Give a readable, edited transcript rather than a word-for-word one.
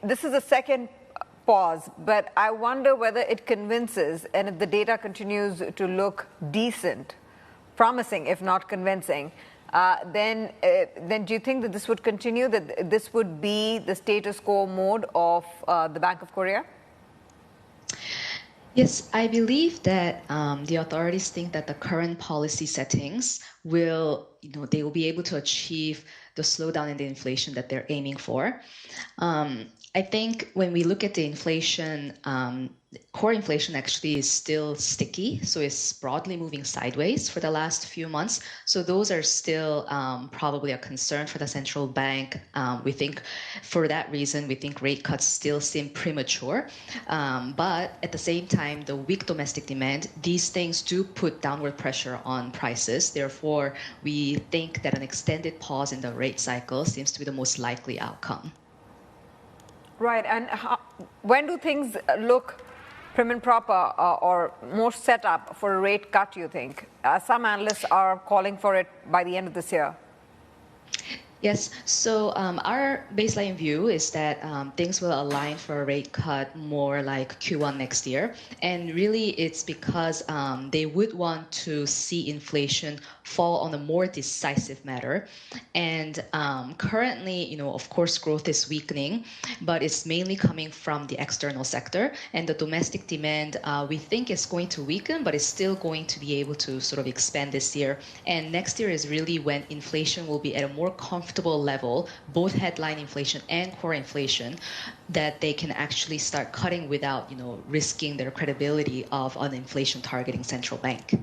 this is a second pause, but I wonder whether it convinces, and if the data continues to look decent, promising, if not convincing, then do you think that this would continue, that this would be the status quo mode of the Bank of Korea? Yes, I believe that the authorities think that the current policy settings will, they will be able to achieve the slowdown in the inflation that they're aiming for. I think when we look at the inflation, core inflation actually is still sticky, so it's broadly moving sideways for the last few months. So those are still probably a concern for the central bank. We think for that reason, we think rate cuts still seem premature. But at the same time, the weak domestic demand, these things do put downward pressure on prices. Therefore, we think that an extended pause in the rate cycle seems to be the most likely outcome. Right, and when do things look prim and proper or more set up for a rate cut, you think? Some analysts are calling for it by the end of this year. Yes, so our baseline view is that things will align for a rate cut more like Q1 next year. And really, it's because they would want to see inflation fall on a more decisive manner. And currently, of course, growth is weakening, but it's mainly coming from the external sector. And the domestic demand, we think, is going to weaken, but it's still going to be able to sort of expand this year. And next year is really when inflation will be at a more comfortable level, both headline inflation and core inflation, that they can actually start cutting without, risking their credibility of an inflation targeting central bank.